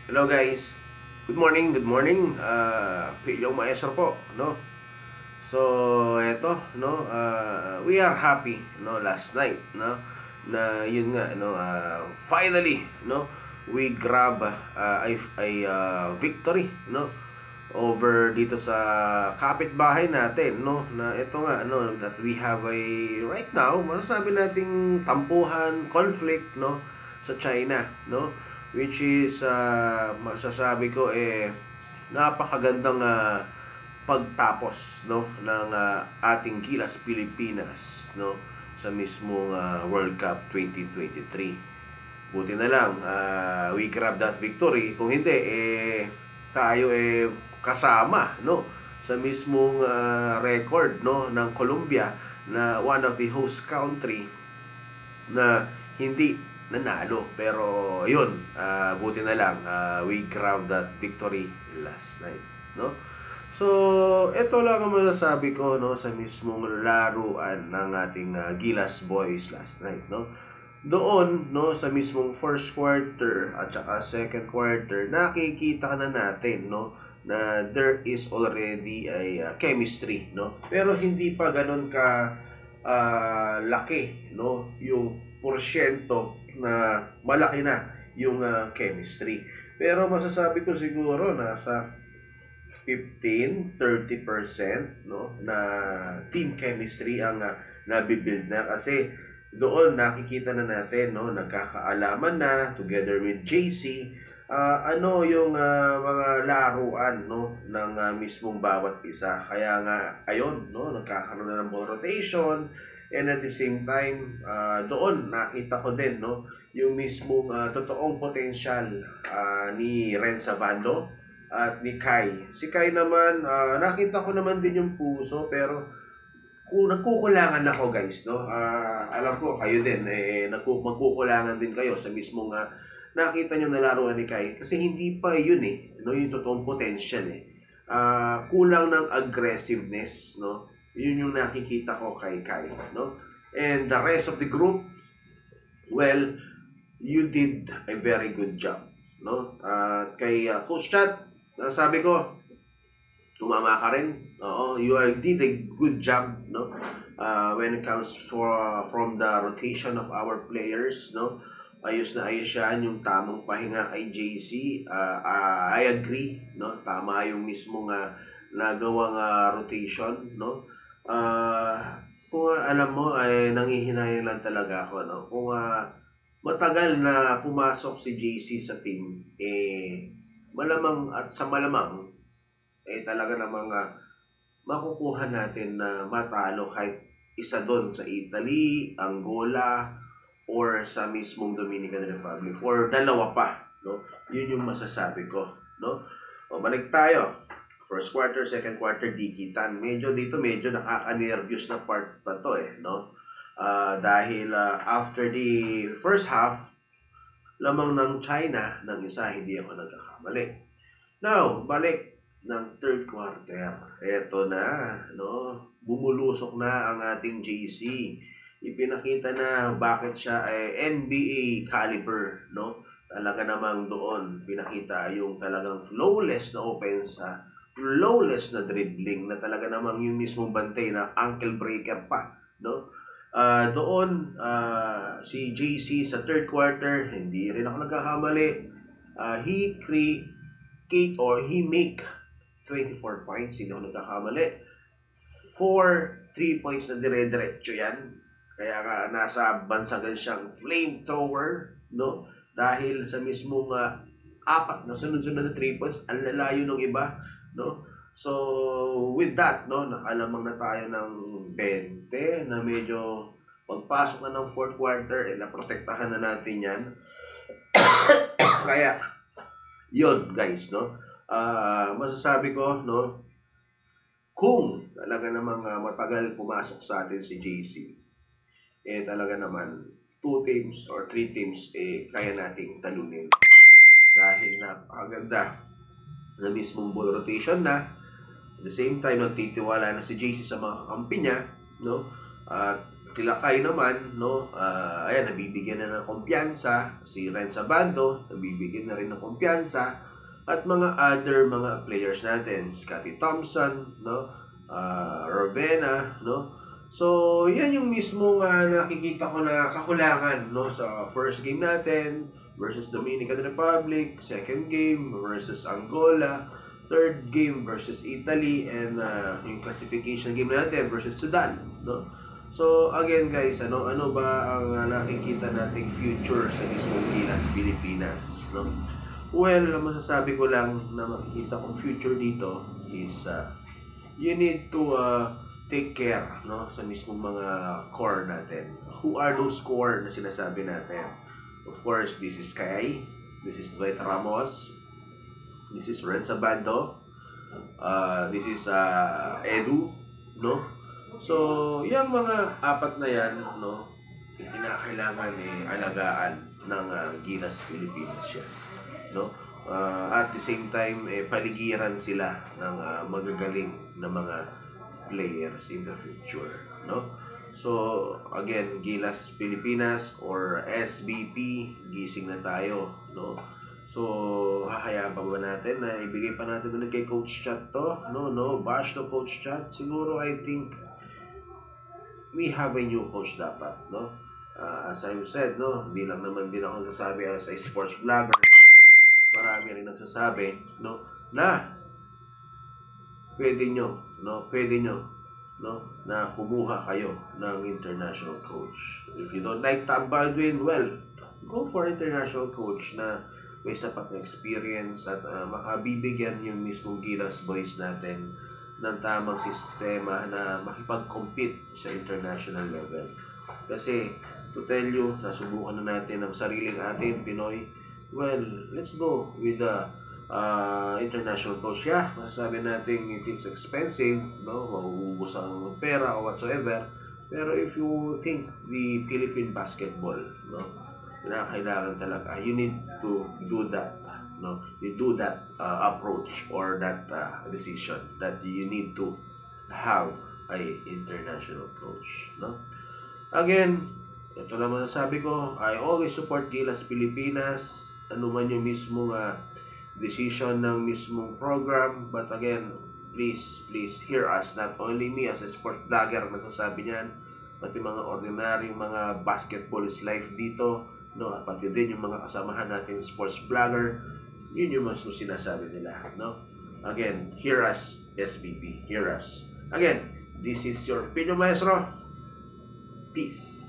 Hello guys. Good morning, good morning. Pilyong Maestro po, no? So, eto, no? We are happy, no, last night, no? Na yun nga, no, finally, no, we grab a victory, no? Over dito sa kapitbahay natin, no? Na ito nga, no, that we have a right now, masasabi nating tampuhan, conflict, no, sa China, no? Which is masasabi ko napakagandang pagtapos, no, ng ating Gilas Pilipinas, no, sa mismong World Cup 2023. Buti na lang we grab that victory. Kung hindi tayo kasama, no, sa mismong record, no, ng Colombia na one of the host country na hindi nanalo. Pero yun, buti na lang we grabbed that victory last night, no? So ito lang ang masasabi ko, no, sa mismong laruan ng ating Gilas boys last night, no? Doon, no, sa mismong first quarter at saka second quarter, nakikita na natin, no, na there is already a chemistry, no? Pero hindi pa ganun ka laki, no, yung porsyento na malaki na yung chemistry. Pero masasabi ko siguro nasa 15-30%, no, na team chemistry ang nabibuild na, kasi doon nakikita na natin, no, nagkakaalaman na together with JC ano yung mga laruan, no, ng mismong bawat isa. Kaya nga ayun, no, nagkakaroon na ng ball rotation. And at the same time, doon nakita ko din, no, yung mismong totoong potential ni Renza Bando at ni Kai. Si Kai naman, nakita ko naman din yung puso, pero kung nagkukulangan ako guys, no, alam ko kayo din, magkukulangan din kayo sa mismong nakita nyo na laruan ni Kai. Kasi hindi pa yun no, yung totoong potential kulang ng aggressiveness, no. Yun yung nakikita ko kay Kai, no? And the rest of the group, well, you did a very good job, no? Kay Coach Chad, sabi ko, tumama ka rin. Oo, did a good job, no? When it comes from the rotation of our players, no? Ayos na ayos yan, yung tamang pahinga kay JC. I agree, no? Tama yung mismong nagawang rotation, no? Kung alam mo, ay nangihinayang lang talaga ako, no? Kung matagal na pumasok si JC sa team, malamang at sa malamang, talaga namang makukuha natin na matalo kahit isa doon sa Italy, Angola, or sa mismong Dominican Republic, or dalawa pa, no? Yun yung masasabi ko, no? O, balik tayo. First quarter, second quarter, dikitan. Medyo nakaka-nervous na part pa to no? Dahil after the first half, lamang ng China ng isa, hindi ako nagkakamali. Now, balik ng third quarter. Eto na, no? Bumulusok na ang ating JC. Ipinakita na bakit siya ay NBA caliber, no? Talaga namang doon pinakita yung talagang flawless na offense, flawless na dribbling, na talaga namang yung mismong bantay na ankle breaker pa, no? Doon si JC sa third quarter, hindi rin ako nagkakamali. He make 24 points, hindi ako nagkakamali. 4 3 points na dire-diretso yan. Kaya nga nasa bansagan siyang flamethrower, no? Dahil sa mismong apat na sunod-sunod na 3 points, ang lalayo ng iba, no? So with that, no, nakalamang na tayo ng 20 na medyo pagpasok na ng fourth quarter, naprotektahan na natin yan. Kaya yun guys, no, masasabi ko, no, kung talaga namang matagal pumasok sa atin si JC, talaga naman 2 teams or 3 teams kaya nating talunin. Dahil napakaganda na mismong ball rotation na. At the same time, nagtitiwala na si JC sa mga kakampi niya, no? At Kilakay naman, no, ayan, nabibigyan na ng kumpiyansa. Si Renz Abando, nabibigyan na rin ng kumpiyansa. At mga other mga players natin, Scottie Thompson, no, Rovena, no. So, yan yung mismo nakikita ko na kakulangan, no, sa first game natin versus Dominican Republic, second game versus Angola, third game versus Italy, and yung classification game natin versus Sudan, no. So again guys, ano ba ang nakikita nating future sa mismong Gilas Pilipinas, no? Well, masasabi ko lang na makikita kong future dito is you need to take care, no, sa mismong mga core natin. Who are those core na sinasabi natin? Of course, this is Kay, this is Dwight Ramos, this is Renz Abando, this is Edu, no? So, yung mga apat na yan, no, kinakailangan alagaan ng Gilas Pilipinas siya, no? At the same time, paligiran sila ng magagaling na mga players in the future, no? So, again, Gilas Pilipinas or SBP, gising na tayo, no? So, hahayaan pa ba natin na ibigay pa natin ulit kay Coach Chat to? No, bash to Coach Chat. Siguro, I think, we have a new coach dapat, no? As I've said, no, hindi lang naman din ako nagsasabi as a sports vlogger, no? Marami rin nagsasabi, no, na pwede nyo, no, na kumuha kayo ng international coach. If you don't like Tom Baldwin, well, go for international coach na may sapat na experience at makabibigyan yung mismong Gilas boys natin ng tamang sistema na makipag-compete sa international level. Kasi, to tell you, nasubukan na natin ang sariling atin, Pinoy. Well, let's go with the international coach. Yeah, masasabi natin it is expensive, no? Mauubos ang pera o whatsoever. Pero if you think the Philippine basketball, no, kailangan talaga, you need to do that, no? You do that approach or that decision that you need to have a international coach, no? Again, ito lang masasabi ko, I always support Gilas Pilipinas, ano man yung mismong decision ng mismong program. But again, please hear us. Not only me as a sport vlogger nagsasabi niyan, pati mga ordinaryong mga basketballist life dito, no, at pati din yung mga kasamahan natin sports vlogger, yun yung mas sinasabi nila, no? Again, hear us, SBP, hear us. Again, this is your Pino Maestro. Peace.